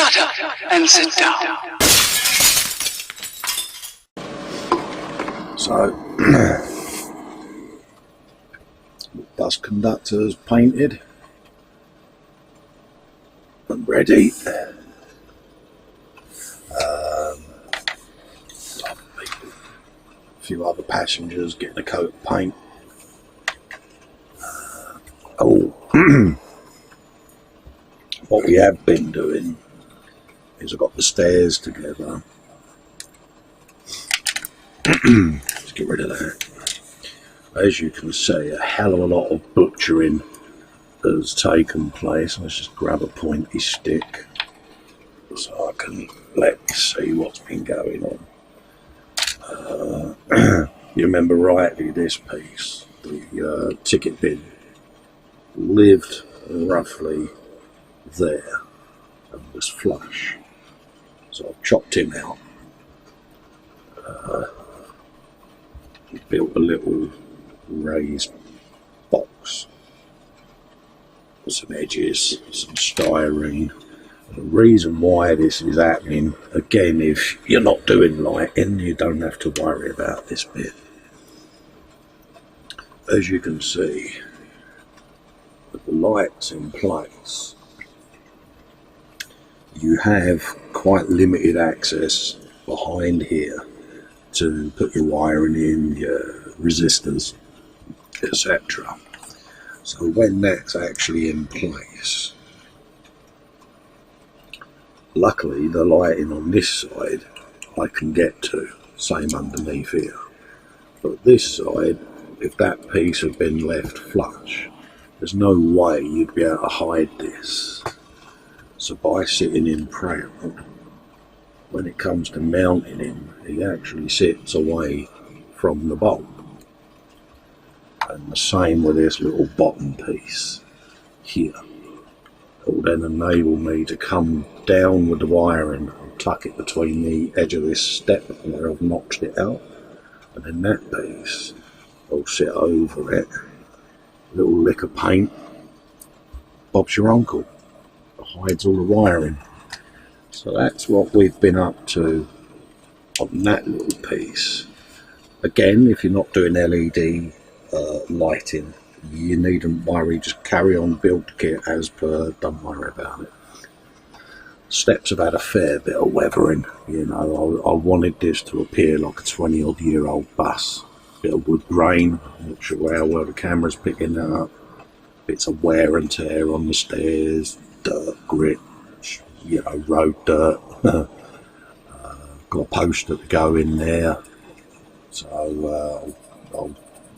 Shut up and sit down. So, bus conductors painted and ready. A few other passengers getting a coat of paint. What we have been doing is I've got the stairs together. Let's get rid of that. As you can see, a hell of a lot of butchering has taken place. Let's just grab a pointy stick so I can let you see what's been going on. You remember rightly, this piece, the ticket bin, lived roughly there and was flush. So I've chopped him out. Built a little raised box, some edges, some styrene. The reason why this is happening, again, if you're not doing lighting, you don't have to worry about this bit. As you can see, with the lights in place, you have quite limited access behind here to put your wiring in, your resistors, etc. So when that's actually in place, luckily the lighting on this side I can get to, same underneath here. But this side, if that piece had been left flush, there's no way you'd be able to hide this. So by sitting in proud, when it comes to mounting him, he actually sits away from the bulb. And the same with this little bottom piece here. It will then enable me to come down with the wiring and tuck it between the edge of this step where I've notched it out. And then that piece will sit over it. A little lick of paint. Bob's your uncle. It hides all the wiring. So that's what we've been up to on that little piece. Again, if you're not doing LED lighting, you needn't worry, just carry on, build the kit as per, don't worry about it. Steps have had a fair bit of weathering, you know. I wanted this to appear like a 20-odd year old bus. Bit of wood grain, I'm not sure how well the camera's picking that up. Bits of wear and tear on the stairs, dirt, grit, you know, road dirt. Got a poster to go in there, so I'll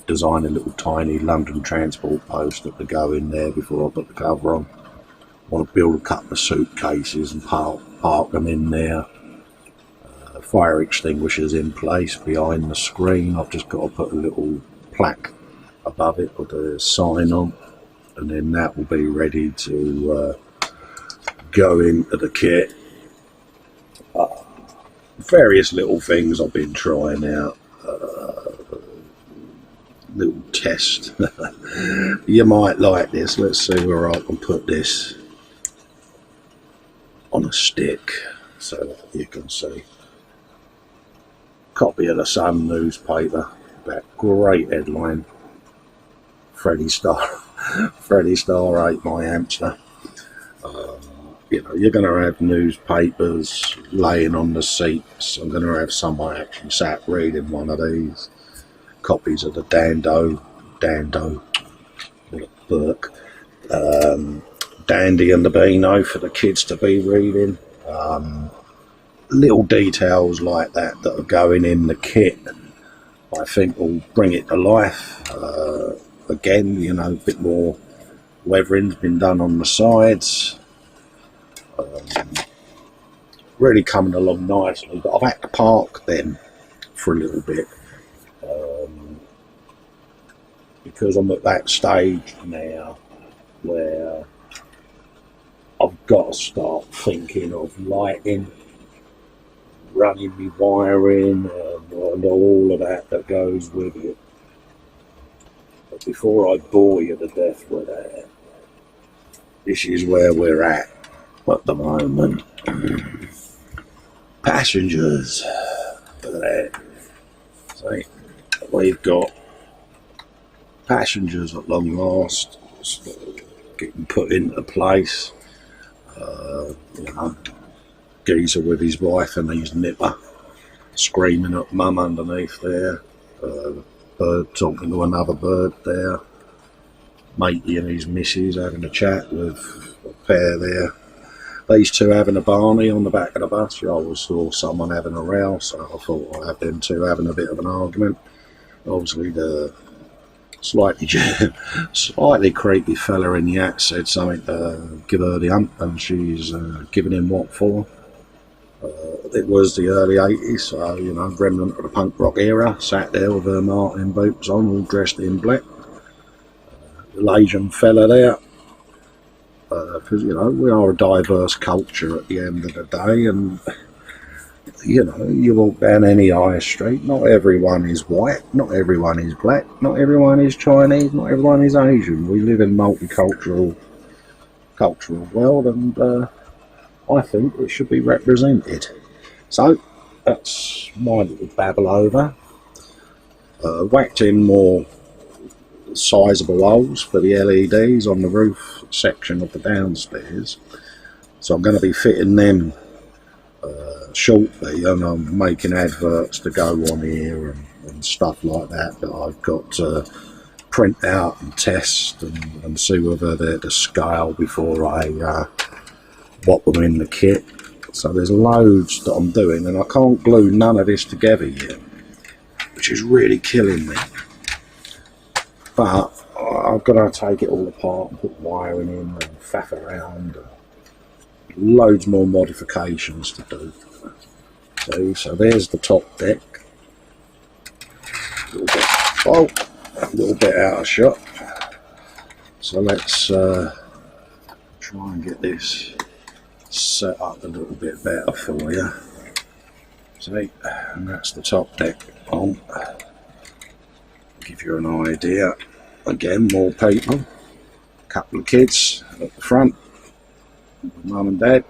design a little tiny London Transport poster to go in there before I put the cover on. I want to build a couple of suitcases and park them in there. Fire extinguishers in place behind the screen. I've just got to put a little plaque above it with a sign on, and then that will be ready to go into the kit. Various little things I've been trying out. Little test. You might like this. Let's see where I can put this on a stick so that you can see. Copy of the Sun newspaper. That great headline. Freddie Starr ate my hamster. You know, you're going to have newspapers laying on the seats. I'm going to have someone actually sat reading one of these. Copies of the Dando, Burke, Dandy and the Beano for the kids to be reading. Little details like that are going in the kit, I think will bring it to life. Again, you know, a bit more weathering's been done on the sides. Really coming along nicely, but I've had to park them for a little bit because I'm at that stage now where I've got to start thinking of lighting, running me wiring, and all of that goes with it. But before I bore you to death with that, this is where we're at. at the moment. Passengers. Look at that. See, we've got passengers at long last, getting put into place. You know, geezer with his wife and his nipper, screaming at mum underneath there. Bird talking to another bird there. Matey and his missus having a chat with a pair there. These two having a barney on the back of the bus. You always saw someone having a row, so I thought I'd have them two having a bit of an argument. Obviously the slightly creepy fella in the hat said something to give her the hump, and she's giving him what for. It was the early 80s, so, you know, remnant of the punk rock era, sat there with her Martin boots on, all dressed in black. The Asian fella there, because, you know, we are a diverse culture at the end of the day, and, you know, you walk down any high street, not everyone is white, not everyone is black, not everyone is Chinese, not everyone is Asian. We live in a multicultural world, and I think it should be represented. So, that's my little babble over. Whacked in more sizable holes for the LEDs on the roof section of the downstairs. So I'm going to be fitting them shortly, and I'm making adverts to go on here and stuff like that I've got to print out and test and see whether they're to scale before I whop them in the kit. So there's loads that I'm doing, and I can't glue none of this together yet, which is really killing me. But I've got to take it all apart and put wiring in and faff around, and loads more modifications to do. So there's the top deck. A little bit out of shot. So let's try and get this set up a little bit better for you. See, and that's the top deck on. Give you an idea. Again, more people, a couple of kids at the front, mum and dad,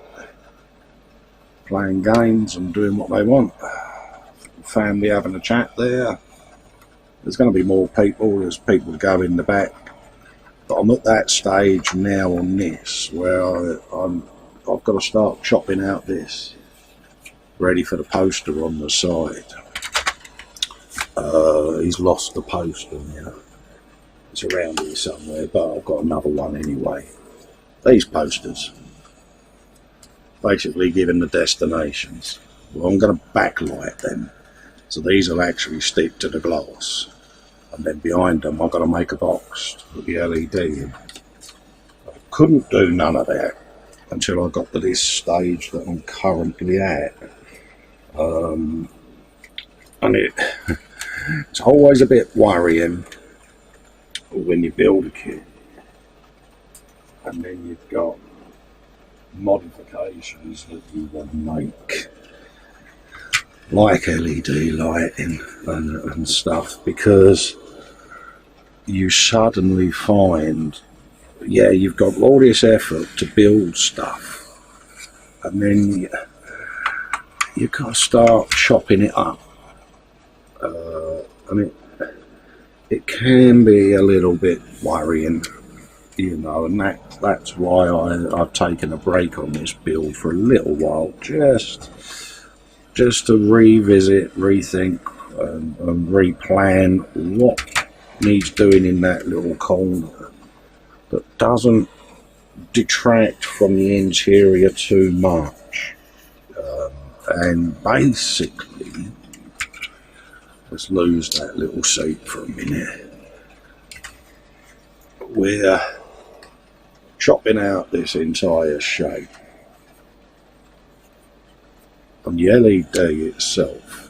playing games and doing what they want. Family having a chat there. There's going to be more people. There's people to go in the back. But I'm at that stage now on this where I've got to start chopping out this, ready for the poster on the side. He's lost the poster now. It's around here somewhere, but I've got another one anyway. These posters, basically giving the destinations. Well, I'm going to backlight them, so these will actually stick to the glass. And then behind them, I've got to make a box to put the LED in. I couldn't do none of that until I got to this stage that I'm currently at. And it's always a bit worrying when you build a kit and then you've got modifications that you want to make, like LED lighting and stuff, because you suddenly find, yeah, you've got all this effort to build stuff, and then you got to start chopping it up. I mean, it can be a little bit worrying, you know, and that's why I've taken a break on this build for a little while, just to revisit, rethink, and replan what needs doing in that little corner that doesn't detract from the interior too much. And basically, let's lose that little seat for a minute. We're chopping out this entire shape, and the LED itself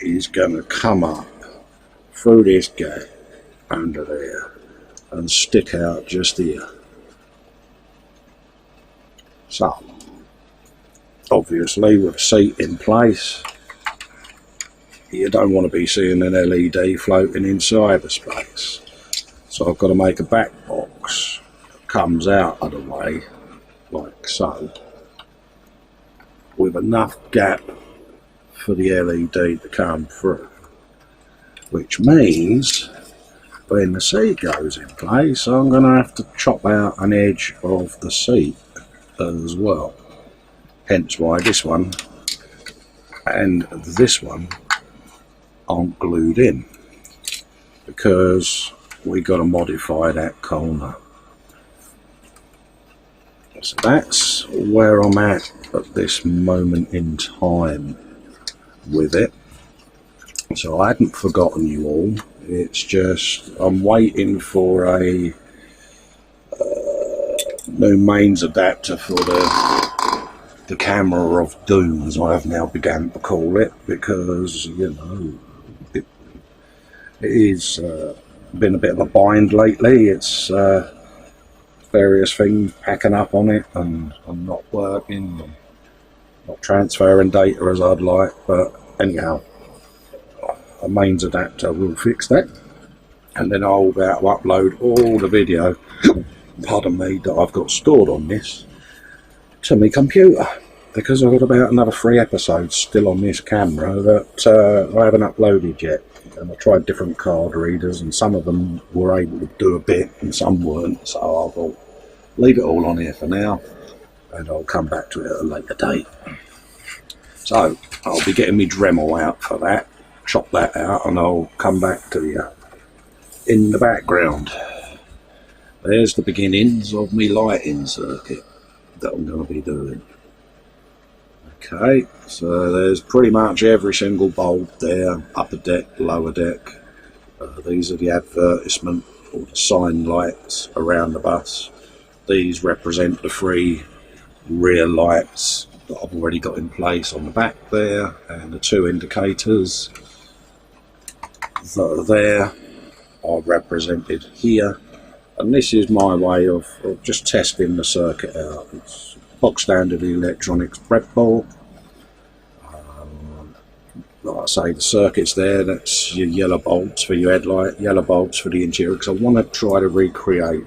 is going to come up through this gap under there and stick out just here. So, obviously with a seat in place, you don't want to be seeing an LED floating inside the space. So I've got to make a back box that comes out of the way like so, with enough gap for the LED to come through, which means when the seat goes in place, I'm going to have to chop out an edge of the seat as well. Hence why this one and this one aren't glued in, because we got to modify that corner. So that's where I'm at this moment in time with it. So I hadn't forgotten you all. It's just I'm waiting for a new mains adapter for the camera of doom, as I have now begun to call it, because you know it is been a bit of a bind lately. It's various things packing up on it and not working, and not transferring data as I'd like, but anyhow, a mains adapter will fix that, and then I'll be able to upload all the video pardon me, that I've got stored on this to my computer, because I've got about another 3 episodes still on this camera that I haven't uploaded yet. And I tried different card readers, and some of them were able to do a bit and some weren't, so I thought leave it all on here for now and I'll come back to it at a later date. So I'll be getting my Dremel out for that, chop that out, and I'll come back to you in the background. There's the beginnings of my lighting circuit that I'm going to be doing. Okay, so there's pretty much every single bulb there, upper deck, lower deck. These are the advertisement or the sign lights around the bus. These represent the 3 rear lights that I've already got in place on the back there, and the 2 indicators that are there are represented here. And this is my way of just testing the circuit out. It's box standard electronics breadboard. Like I say, the circuit's there. That's your yellow bulbs for your headlight, yellow bulbs for the interior, because I want to try to recreate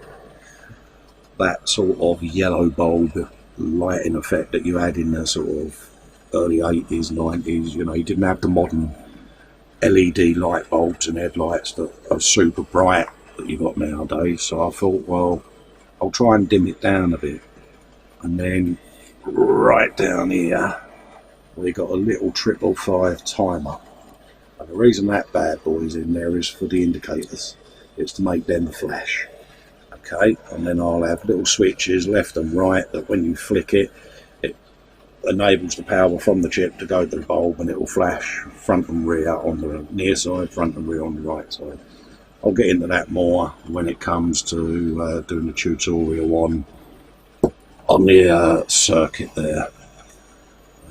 that sort of yellow bulb lighting effect that you had in the sort of early 80s, 90s. You know, you didn't have the modern LED light bulbs and headlights that are super bright that you got nowadays. So I thought, well, I'll try and dim it down a bit. And then right down here we got a little 555 timer, and the reason that bad boy's in there is for the indicators. It's to make them flash. Okay, and then I'll have little switches left and right that when you flick it, it enables the power from the chip to go to the bulb, and it will flash front and rear on the near side, front and rear on the right side. I'll get into that more when it comes to doing the tutorial on the circuit there.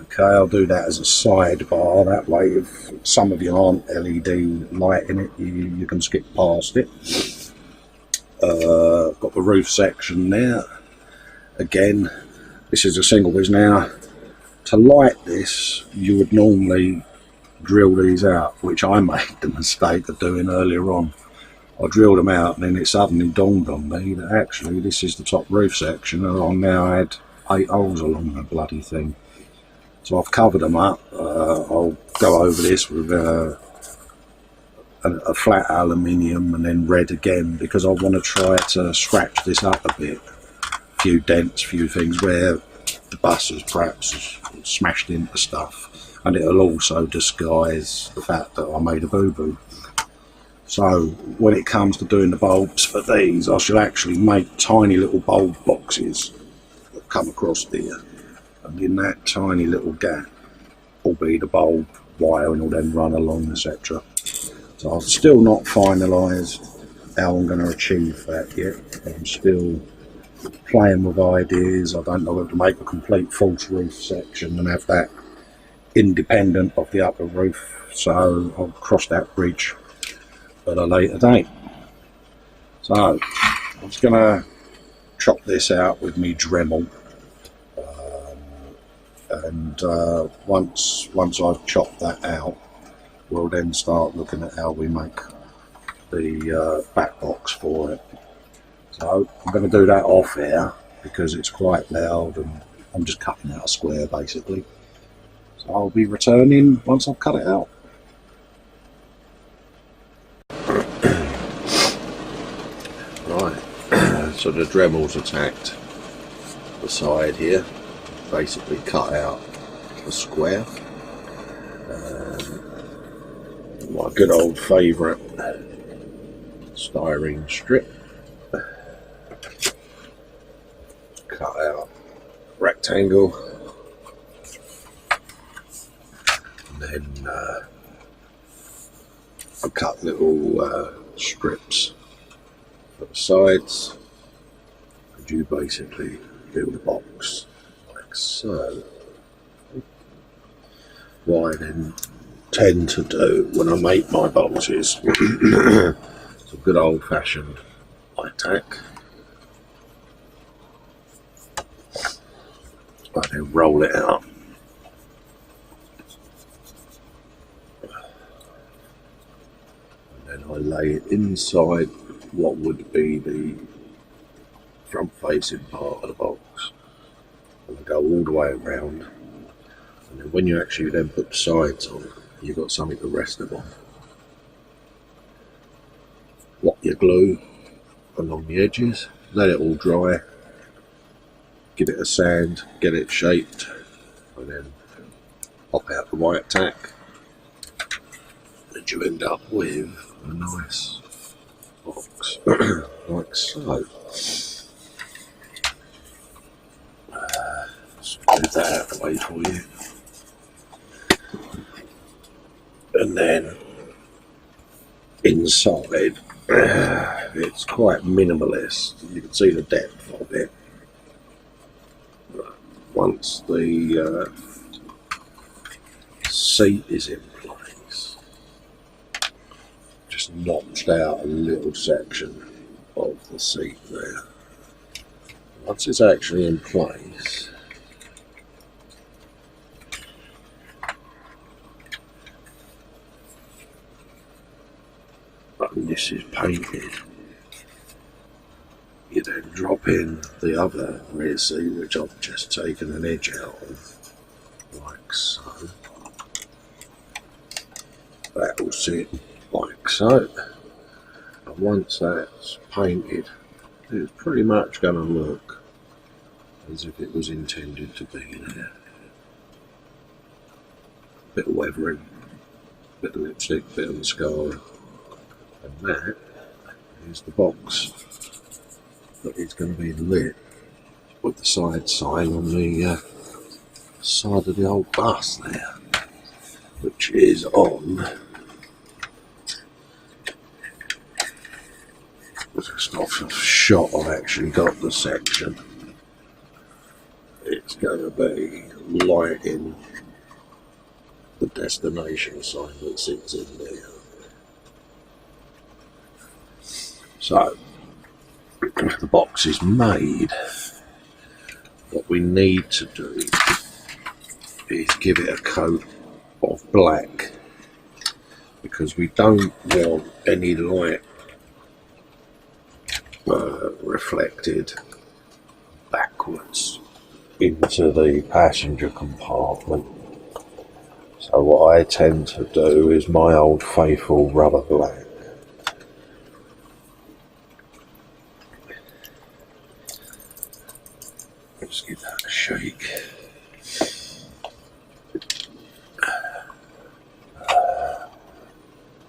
Okay, I'll do that as a sidebar. That way, if some of you aren't LED lighting it, you can skip past it. Got the roof section there. Again, this is a single whiz now. To light this, you would normally drill these out, which I made the mistake of doing earlier on. I drilled them out, and then it suddenly dawned on me that actually this is the top roof section, and I've now had 8 holes along the bloody thing. So I've covered them up. I'll go over this with a flat aluminium and then red again, because I want to try to scratch this up a bit. A few dents, few things where the bus has perhaps smashed into stuff, and it'll also disguise the fact that I made a boo-boo. So when it comes to doing the bulbs for these, I should actually make tiny little bulb boxes that come across there, and in that tiny little gap will be the bulb wire, and will then run along, etc. So I've still not finalised how I'm going to achieve that yet. I'm still playing with ideas. I don't know whether to make a complete false roof section and have that independent of the upper roof, so I'll cross that bridge at a later date. So I'm just going to chop this out with me Dremel, and once I've chopped that out, we'll then start looking at how we make the back box for it. So I'm going to do that off here, because it's quite loud, and I'm just cutting out a square basically. So I'll be returning once I've cut it out. Right, so the Dremels attacked the side here, basically cut out a square. My good old favourite styrene strip, cut out rectangle, and then I cut little strips for the sides, and you basically build a box like so. What I then tend to do when I make my boxes, it's a good old fashioned light tack. I then roll it out. And then I lay it inside what would be the front facing part of the box. And I go all the way around. And then when you actually then put the sides on, you've got something to rest them on. Whop your glue along the edges, let it all dry, give it a sand, get it shaped, and then pop out the white tack, and you end up with a nice box like so. Let's move that out of the way for you. And then inside, it's quite minimalist. You can see the depth of it. Once the seat is in place, just notched out a little section of the seat there. Once it's actually in place, and this is painted, you then drop in the other rear seat, which I've just taken an edge out of, like so. That will sit like so. And once that's painted, it's pretty much going to look as if it was intended to be there. Bit of weathering, bit of lipstick, bit of mascara. And that is the box that is going to be lit with the side sign on the side of the old bus there, which is on, just off of shot I've actually got the section. It's going to be lighting the destination sign that sits in there. So, the box is made. What we need to do is give it a coat of black, because we don't want any light reflected backwards into the passenger compartment. So what I tend to do is my old faithful rubber black. Let's give that a shake.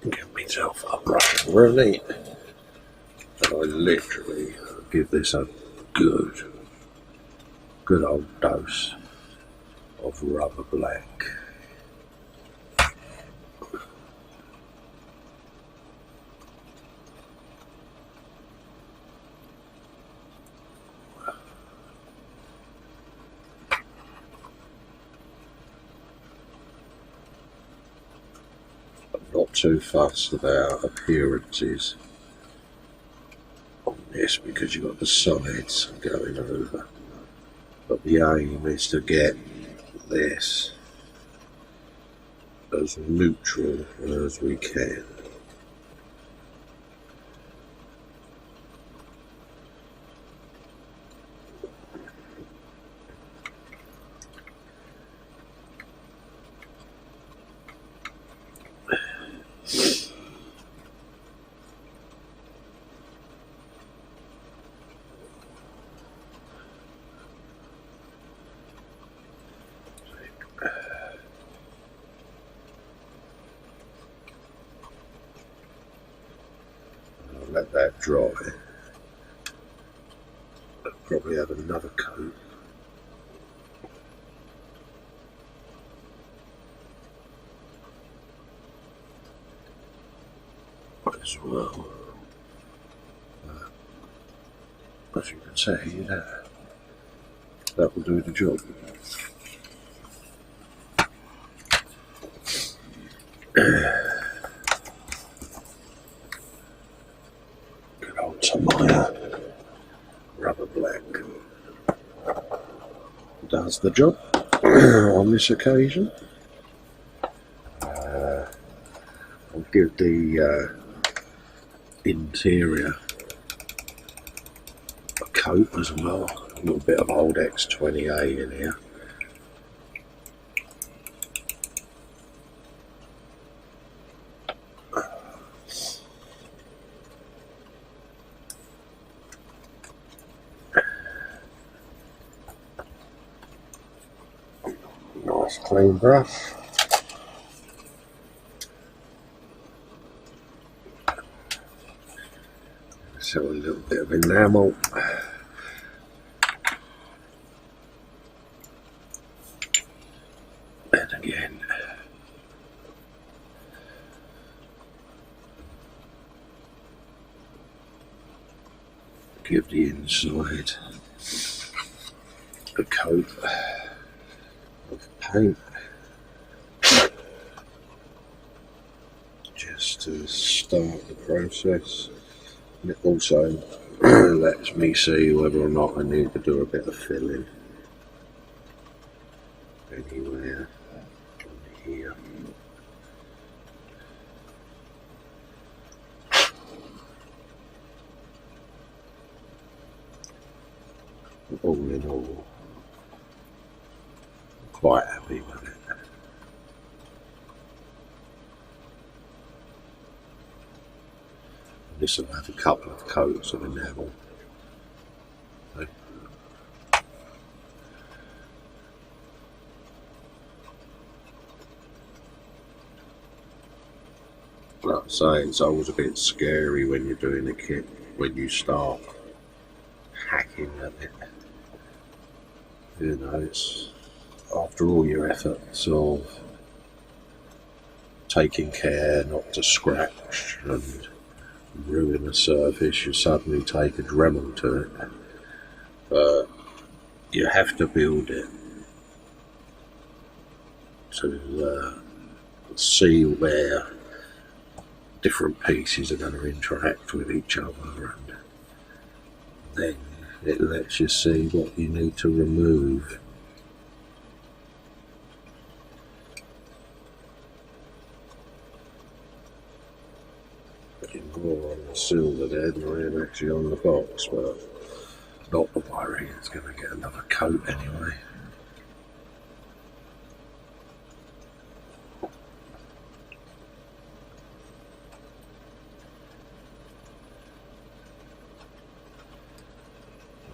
Get myself a brush and roulette. And I literally give this a good old dose of rubber black. Not too fussed about appearances on this, because you've got the sides going over, but the aim is to get this as neutral as we can. let that dry. I'll probably have another coat. As well. As you can see, that will do the job. Good old Tamaya rubber black does the job on this occasion. I'll give the interior a coat as well. A little bit of old X20A in here. Nice clean brush. So a little bit of enamel. And again. Give the inside a coat of paint. Just to start the process. And it also lets me see whether or not I need to do a bit of filling anywhere on here. All in all, quite happy with it. This will have a couple of coats of enamel. Okay. Like I say, it's always a bit scary when you're doing a kit, when you start hacking at it. You know, it's after all your efforts of taking care not to scratch and ruin a surface, you suddenly take a Dremel to it. But you have to build it to see where different pieces are going to interact with each other, and then it lets you see what you need to remove. More on the silver there than I am actually on the box, but not to worry, it's going to get another coat anyway.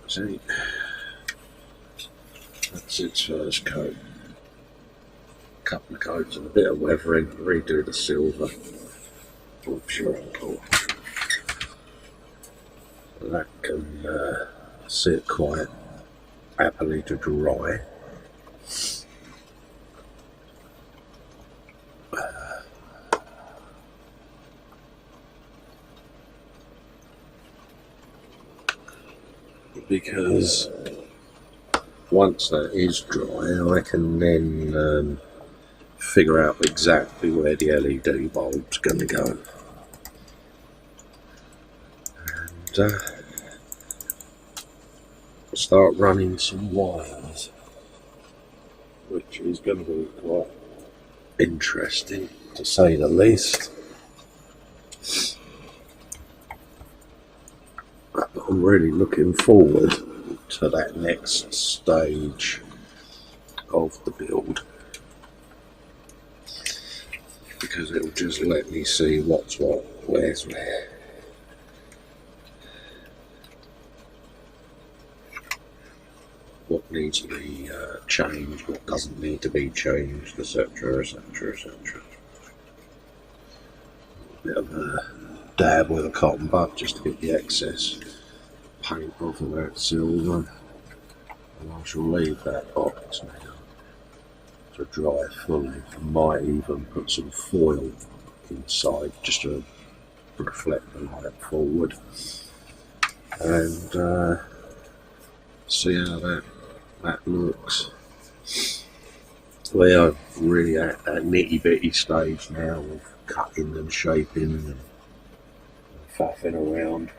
See, that's its first coat. A couple of coats and a bit of weathering, redo the silver. I'm sure I'm cool. That can sit quite happily to dry. Because once that is dry, I can then figure out exactly where the LED bulb's going to go. And start running some wires, which is going to be quite interesting, to say the least. I'm really looking forward to that next stage of the build, because it'll just let me see what's what, where's where. What needs to be changed, what doesn't need to be changed, etc, etc, etc. Bit of dab with a cotton bud just to get the excess paint off of that silver. And I shall leave that box now to dry fully. I might even put some foil inside just to reflect the light forward, and see how that looks. We are really at that nitty bitty stage now of cutting and shaping and faffing around.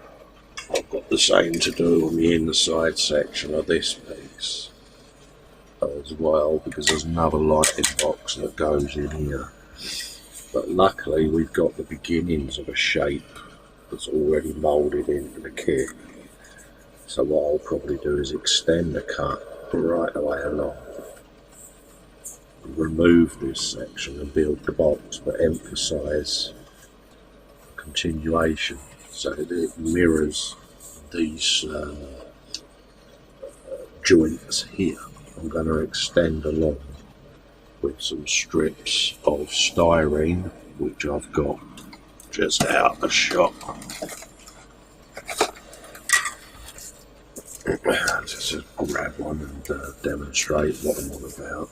I've got the same to do on the inside section of this piece as well, because there's another lighting box that goes in here. But luckily we've got the beginnings of a shape that's already moulded into the kit. So what I'll probably do is extend the cut right the way along, remove this section and build the box, but emphasise continuation so that it mirrors these joints here. I'm going to extend along with some strips of styrene, which I've got just out of the shop. Just to grab one and demonstrate what I'm on about.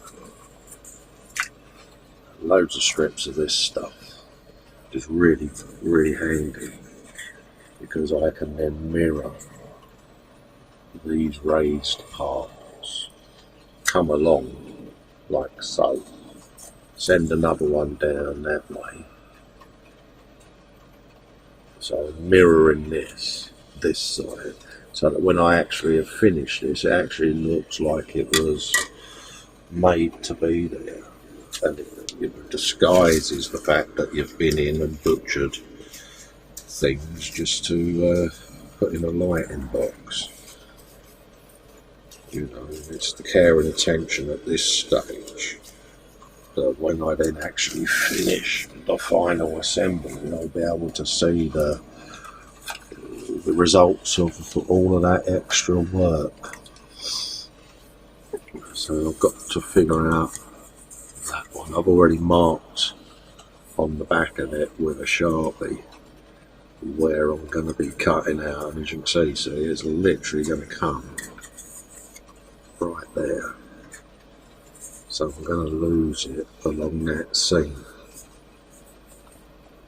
Loads of strips of this stuff. Just really, really handy, because I can then mirror these raised parts, come along like so, send another one down that way. So mirroring this side, so that when I actually have finished this, it actually looks like it was made to be there, and it disguises the fact that you've been in and butchered things just to put in a lighting box. You know, it's the care and attention at this stage that when I then actually finish the final assembly, I'll be able to see the results of all of that extra work. So I've got to figure out that one. I've already marked on the back of it with a Sharpie where I'm going to be cutting out, and as you can see it's literally going to come right there. So I'm going to lose it along that seam,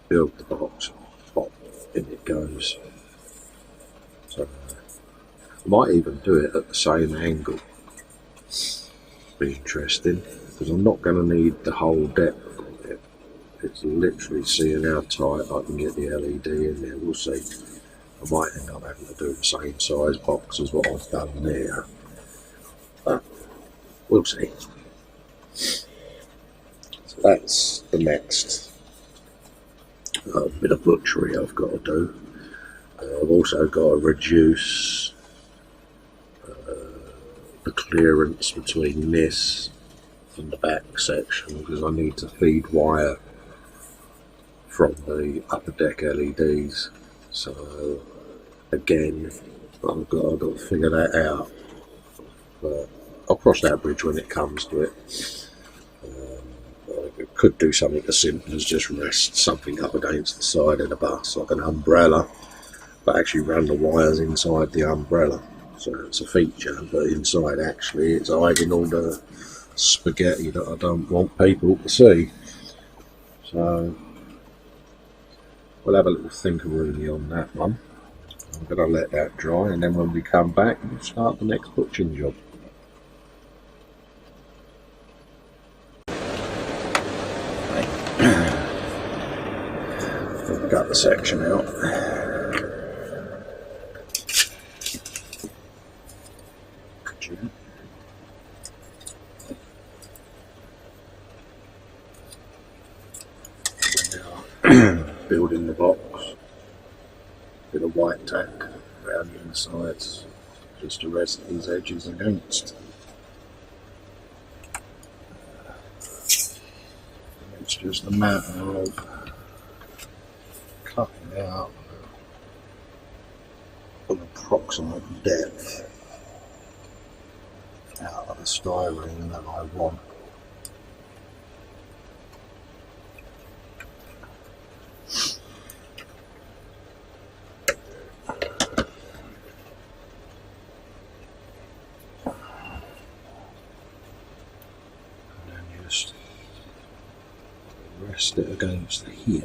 build the box, pop, in it goes. So I might even do it at the same angle. Be interesting, because I'm not going to need the whole depth of it. It's literally seeing how tight I can get the LED in there. We'll see. I might end up having to do the same size box as what I've done there, but we'll see. So that's the next bit of butchery I've got to do. I've also got to reduce the clearance between this and the back section, because I need to feed wire from the upper deck LEDs. So again, I've got to figure that out, but I'll cross that bridge when it comes to it. I could do something as simple as just rest something up against the side of the bus like an umbrella, but actually run the wires inside the umbrella. So it's a feature, but inside actually it's hiding all the spaghetti that I don't want people to see. So we'll have a little thinkaroonie on that one. I'm going to let that dry, and then when we come back we'll start the next butching job. I've got the section out. Building the box, bit of white tack around the insides just to rest these edges against. It's just a matter of cutting out an approximate depth out of the styrene that I want. rest it against here.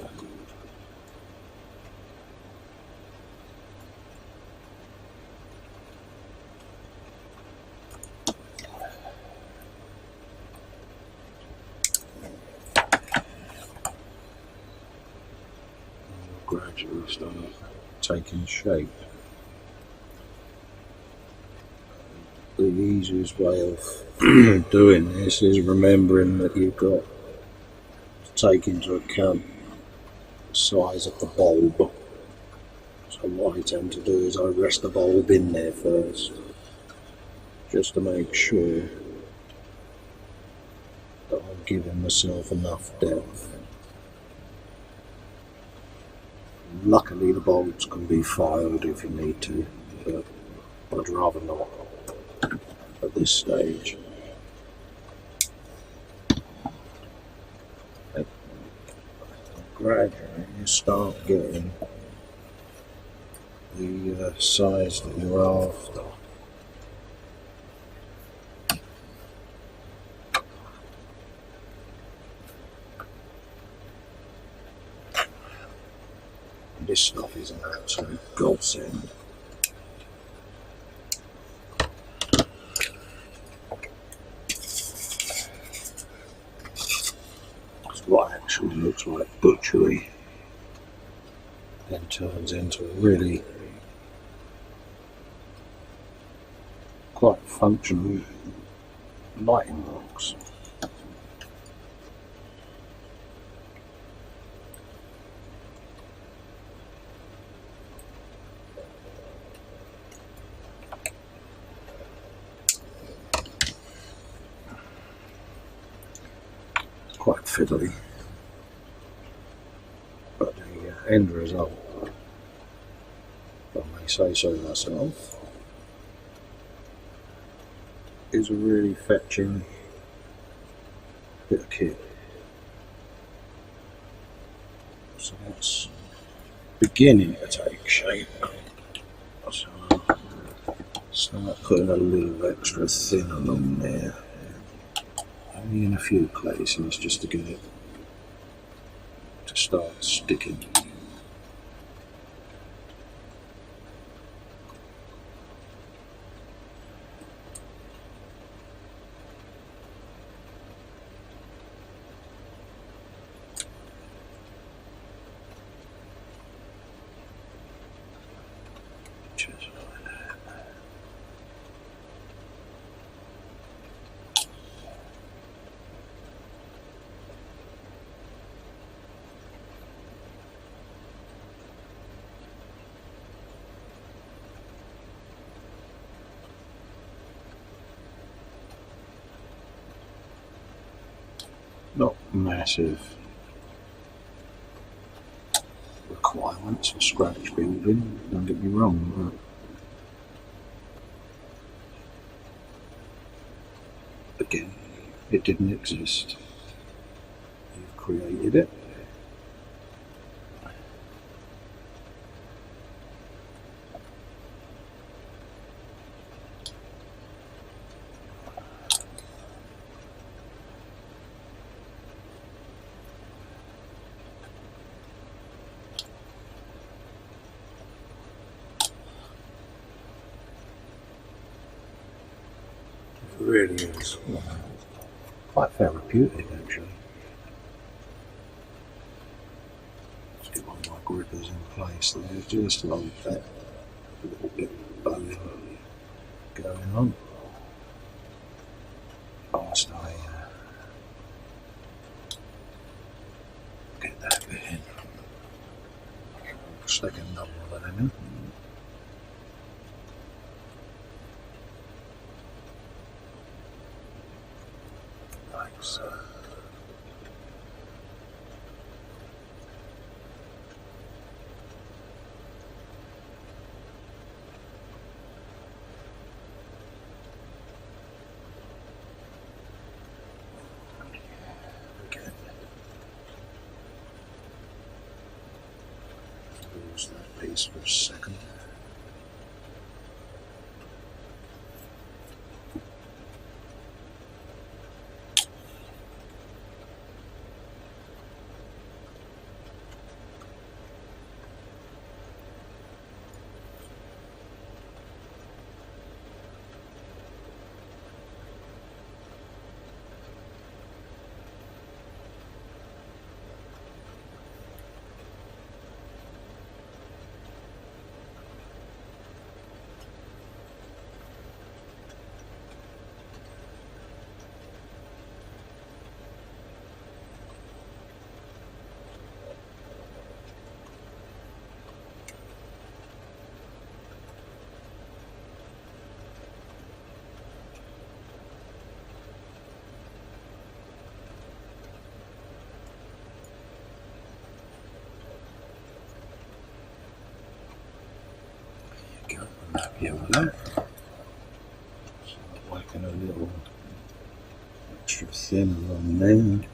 Gradually start taking shape. The easiest way of doing this is remembering that you've got to take into account the size of the bulb. So what I tend to do is I rest the bulb in there first, just to make sure that I'm giving myself enough depth. Luckily the bulbs can be filed if you need to, but I'd rather not at this stage. Gradually you start getting the size that you're after. This stuff is an absolute godsend. What actually looks like butchery then turns into a really quite functional lighting box. Quite fiddly, but the end result, if I may say so myself, is a really fetching bit of kit. So that's beginning to take shape. So start putting a little extra thin along there. Only in a few places, just to get it to start sticking. Just like that. Not massive requirements for scratch building, don't get me wrong, but again, it didn't exist. You've created it. It really is quite therapeutic, actually. Let's get one of my grippers in place there, just like that. A little bit of bowing going on. Whilst I get that bit in. Stick another one in. Like so. Again. Lose that piece for a second. Here we go. Start whacking a little extra thinner on there.